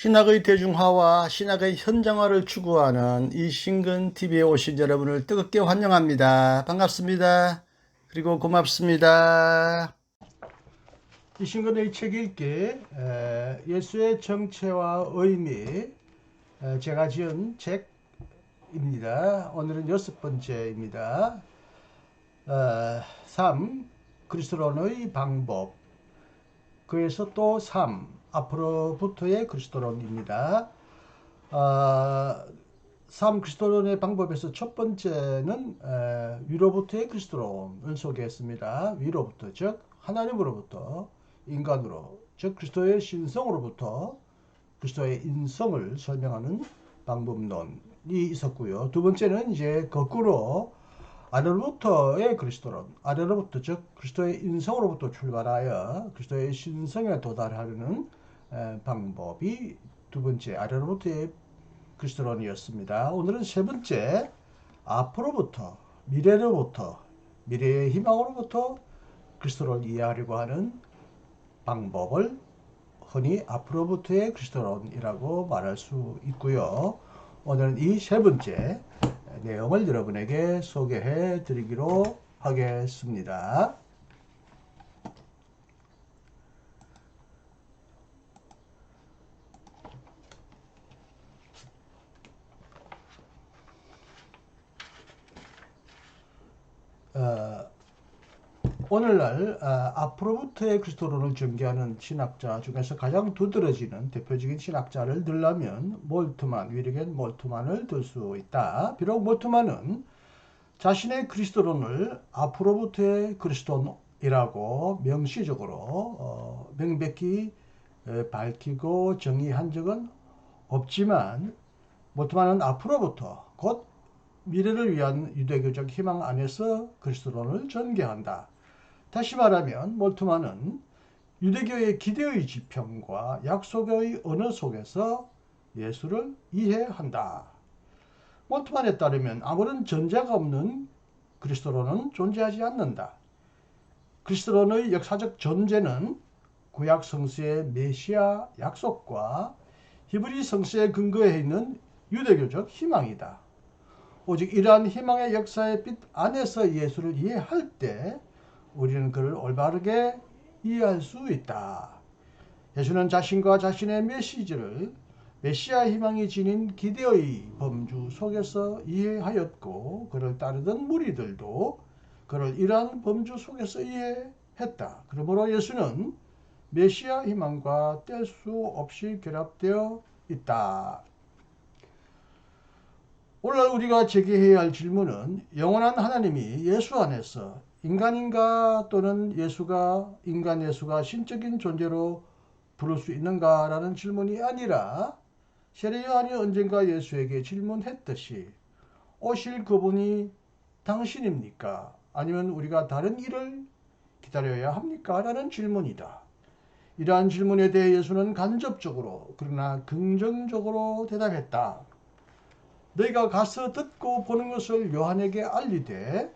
신학의 대중화와 신학의 현장화를 추구하는 이신근TV에 오신 여러분을 뜨겁게 환영합니다. 반갑습니다. 그리고 고맙습니다. 이신근의 책 읽기, 예수의 정체와 의미, 제가 지은 책입니다. 오늘은 6번째입니다. 3. 그리스도론의 방법, 그에서 또 3. 앞으로부터의 그리스도론입니다. 3. 그리스도론의 방법에서 첫 번째는 위로부터의 그리스도론을 소개했습니다. 위로부터, 즉 하나님으로부터 인간으로, 즉 그리스도의 신성으로부터 그리스도의 인성을 설명하는 방법론이 있었고요. 두 번째는 이제 거꾸로 아래로부터의 그리스도론, 아래로부터, 즉 그리스도의 인성으로부터 출발하여 그리스도의 신성에 도달하려는 방법이 두 번째 아래로부터의 그리스도론이었습니다. 오늘은 세 번째, 앞으로부터, 미래로부터, 미래의 희망으로부터 그리스도를 이해하려고 하는 방법을 흔히 앞으로부터의 그리스도론이라고 말할 수 있고요. 오늘은 이 세 번째 내용을 여러분에게 소개해 드리기로 하겠습니다. 오늘날 앞으로부터의 그리스도론을 전개하는 신학자 중에서 가장 두드러지는 대표적인 신학자를 들라면 몰트만, 위르겐 몰트만을 들 수 있다. 비록 몰트만은 자신의 그리스도론을 앞으로부터의 그리스도이라고 명시적으로 명백히 밝히고 정의한 적은 없지만, 몰트만은 앞으로부터, 곧 미래를 위한 유대교적 희망 안에서 그리스도론을 전개한다. 다시 말하면 몰트만은 유대교의 기대의 지평과 약속의 언어 속에서 예수를 이해한다. 몰트만에 따르면 아무런 전제가 없는 그리스도론은 존재하지 않는다. 그리스도론의 역사적 존재는 구약 성서의 메시아 약속과 히브리 성서에 근거해 있는 유대교적 희망이다. 오직 이러한 희망의 역사의 빛 안에서 예수를 이해할 때 우리는 그를 올바르게 이해할 수 있다. 예수는 자신과 자신의 메시지를 메시아 희망이 지닌 기대의 범주 속에서 이해하였고, 그를 따르던 무리들도 그를 이러한 범주 속에서 이해했다. 그러므로 예수는 메시아 희망과 뗄 수 없이 결합되어 있다. 오늘 우리가 제기해야 할 질문은, 영원한 하나님이 예수 안에서 인간인가, 또는 인간 예수가 신적인 존재로 부를 수 있는가 라는 질문이 아니라, 세례 요한이 언젠가 예수에게 질문했듯이 오실 그분이 당신입니까? 아니면 우리가 다른 일을 기다려야 합니까? 라는 질문이다. 이러한 질문에 대해 예수는 간접적으로 그러나 긍정적으로 대답했다. 너희가 가서 듣고 보는 것을 요한에게 알리되,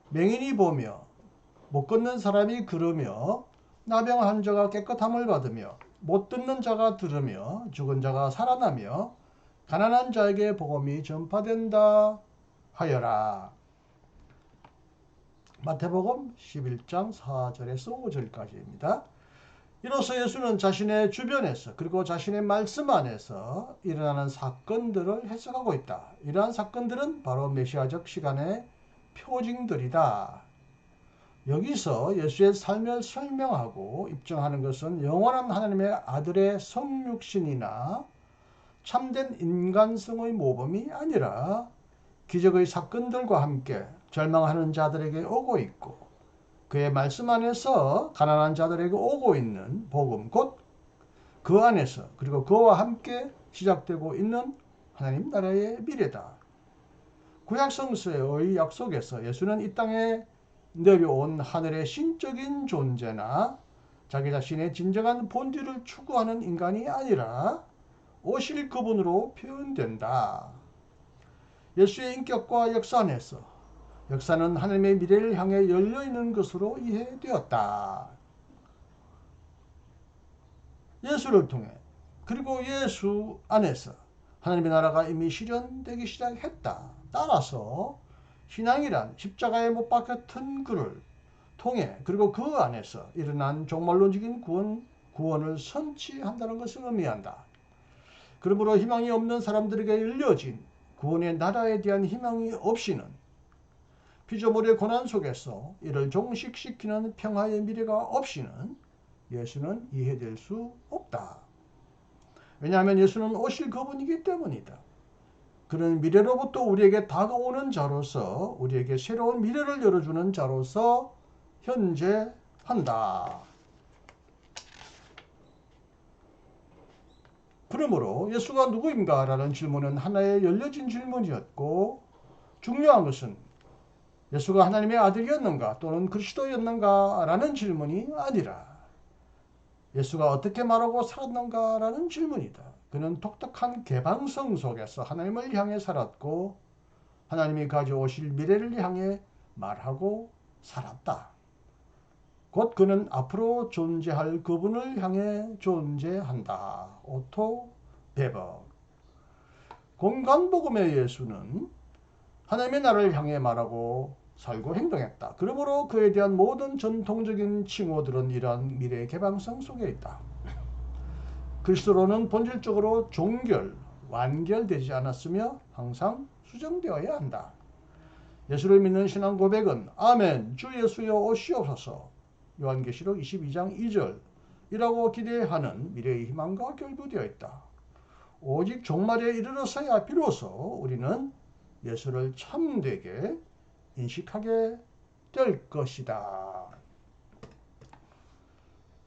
맹인이 보며 못 걷는 사람이 걸으며 나병한 자가 깨끗함을 받으며 못 듣는 자가 들으며 죽은 자가 살아나며 가난한 자에게 복음이 전파된다 하여라. 마태복음 11장 4절에서 5절까지입니다. 이로써 예수는 자신의 주변에서, 그리고 자신의 말씀 안에서 일어나는 사건들을 해석하고 있다. 이러한 사건들은 바로 메시아적 시간의 표징들이다. 여기서 예수의 삶을 설명하고 입증하는 것은 영원한 하나님의 아들의 성육신이나 참된 인간성의 모범이 아니라 기적의 사건들과 함께 절망하는 자들에게 오고 있고, 그의 말씀 안에서 가난한 자들에게 오고 있는 복음, 곧 그 안에서 그리고 그와 함께 시작되고 있는 하나님 나라의 미래다. 구약 성서의 약속에서 예수는 이 땅에 내려온 하늘의 신적인 존재나 자기 자신의 진정한 본질을 추구하는 인간이 아니라 오실 그분으로 표현된다. 예수의 인격과 역사 안에서 역사는 하나님의 미래를 향해 열려있는 것으로 이해되었다. 예수를 통해 그리고 예수 안에서 하나님의 나라가 이미 실현되기 시작했다. 따라서 신앙이란 십자가에 못 박혔던 그를 통해 그리고 그 안에서 일어난 종말론적인 구원을 선취한다는 것을 의미한다. 그러므로 희망이 없는 사람들에게 열려진 구원의 나라에 대한 희망이 없이는 피조물의 고난 속에서 이를 종식시키는 평화의 미래가 없이는 예수는 이해될 수 없다. 왜냐하면 예수는 오실 그분이기 때문이다. 그는 미래로부터 우리에게 다가오는 자로서 우리에게 새로운 미래를 열어주는 자로서 현재한다. 그러므로 예수가 누구인가? 라는 질문은 하나의 열려진 질문이었고 중요한 것은 예수가 하나님의 아들이었는가 또는 그리스도였는가? 라는 질문이 아니라 예수가 어떻게 말하고 살았는가? 라는 질문이다. 그는 독특한 개방성 속에서 하나님을 향해 살았고 하나님이 가져오실 미래를 향해 말하고 살았다. 곧 그는 앞으로 존재할 그분을 향해 존재한다. 오토 베버. 공간복음의 예수는 하나님의 나라를 향해 말하고 살고 행동했다. 그러므로 그에 대한 모든 전통적인 칭호들은 이러한 미래의 개방성 속에 있다. 그리스도로는 본질적으로 완결되지 않았으며 항상 수정되어야 한다. 예수를 믿는 신앙 고백은 아멘 주 예수여 오시옵소서 요한계시록 22장 2절이라고 기대하는 미래의 희망과 결부되어 있다. 오직 종말에 이르러서야 비로소 우리는 예수를 참되게 인식하게 될 것이다.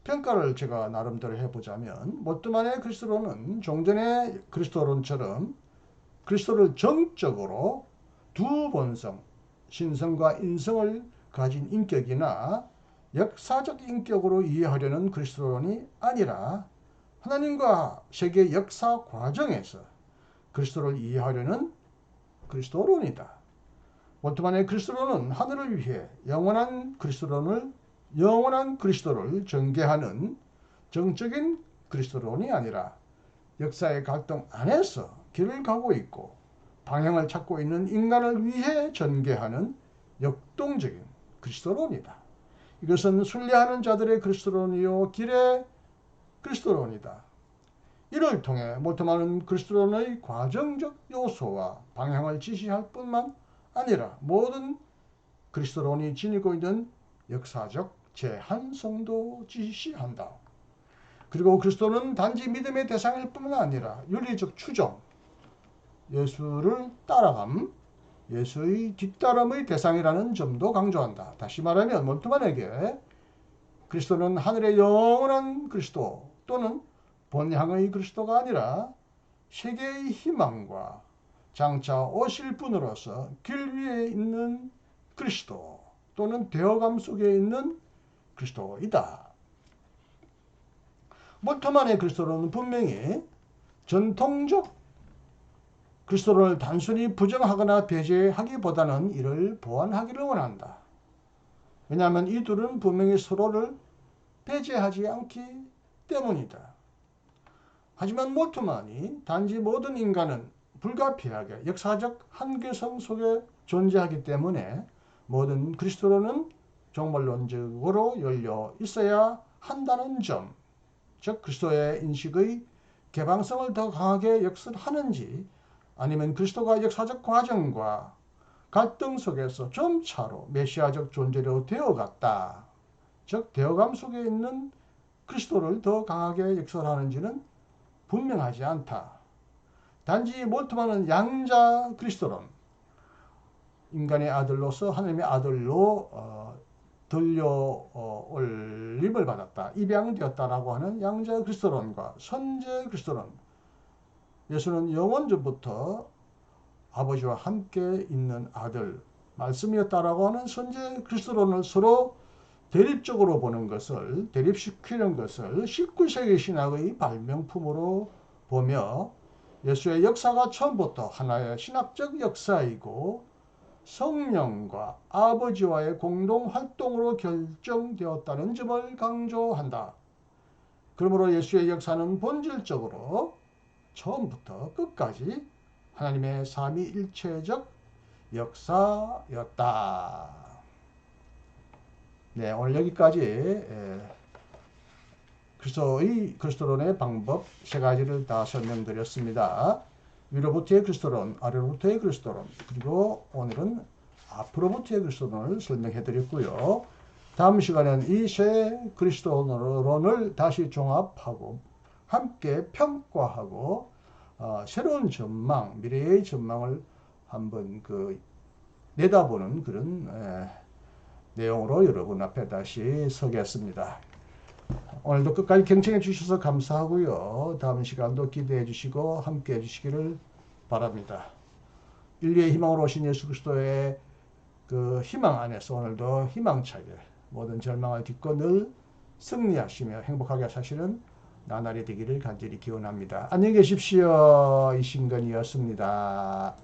평가를 제가 나름대로 해보자면 몰트만의 그리스도론은 종전의 그리스도론처럼 그리스도를 정적으로 두 본성, 신성과 인성을 가진 인격이나 역사적 인격으로 이해하려는 그리스도론이 아니라 하나님과 세계 역사 과정에서 그리스도를 이해하려는 그리스도론이다. 몰트만의 그리스도론은 하늘을 위해 영원한 그리스도를 전개하는 정적인 그리스도론이 아니라 역사의 갈등 안에서 길을 가고 있고 방향을 찾고 있는 인간을 위해 전개하는 역동적인 그리스도론이다. 이것은 순례하는 자들의 그리스도론이요 길의 그리스도론이다. 이를 통해 몰트만은 그리스도론의 과정적 요소와 방향을 지시할 뿐만 아니라 모든 그리스도론이 지니고 있는 역사적 제한성도 지시한다. 그리고 그리스도는 단지 믿음의 대상일 뿐만 아니라 윤리적 추종, 예수를 따라감, 예수의 뒤따름의 대상이라는 점도 강조한다. 다시 말하면 몰트만에게 그리스도는 하늘의 영원한 그리스도 또는 본향의 그리스도가 아니라 세계의 희망과 장차 오실 분으로서 길 위에 있는 그리스도 또는 되어감 속에 있는 그리스도이다. 몰트만의 그리스도는 분명히 전통적 그리스도를 단순히 부정하거나 배제하기보다는 이를 보완하기를 원한다. 왜냐하면 이 둘은 분명히 서로를 배제하지 않기 때문이다. 하지만 몰트만이 단지 모든 인간은 불가피하게 역사적 한계성 속에 존재하기 때문에 모든 그리스도로는 종말론적으로 열려 있어야 한다는 점, 즉 그리스도의 인식의 개방성을 더 강하게 역설하는지 아니면 그리스도가 역사적 과정과 갈등 속에서 점차로 메시아적 존재로 되어갔다. 즉 되어감 속에 있는 그리스도를 더 강하게 역설하는지는 분명하지 않다. 단지 몰트만은 양자 그리스도론, 인간의 아들로서 하나님의 아들로 들려 올림을 받았다. 입양되었다라고 하는 양자 그리스도론과 선제 그리스도론, 예수는 영원전부터 아버지와 함께 있는 아들, 말씀이었다라고 하는 선제 그리스도론을 서로 대립적으로 보는 것을, 대립시키는 것을 19세기 신학의 발명품으로 보며 예수의 역사가 처음부터 하나의 신학적 역사이고 성령과 아버지와의 공동활동으로 결정되었다는 점을 강조한다. 그러므로 예수의 역사는 본질적으로 처음부터 끝까지 하나님의 삼위일체적 역사였다. 네, 오늘 여기까지 그리스도론의 방법 세 가지를 다 설명드렸습니다. 위로부터의 그리스도론, 아래로부터의 그리스도론, 그리고 오늘은 앞으로부터의 그리스도론을 설명해 드렸고요. 다음 시간에는 이 세 그리스도론을 다시 종합하고 함께 평가하고 새로운 전망, 미래의 전망을 한번 내다보는 그런 내용으로 여러분 앞에 다시 서겠습니다. 오늘도 끝까지 경청해 주셔서 감사하고요. 다음 시간도 기대해 주시고 함께 해 주시기를 바랍니다. 인류의 희망으로 오신 예수 그리스도의 그 희망 안에서 오늘도 희망차게 모든 절망을 딛고 늘 승리하시며 행복하게 사시는 나날이 되기를 간절히 기원합니다. 안녕히 계십시오. 이신건이었습니다.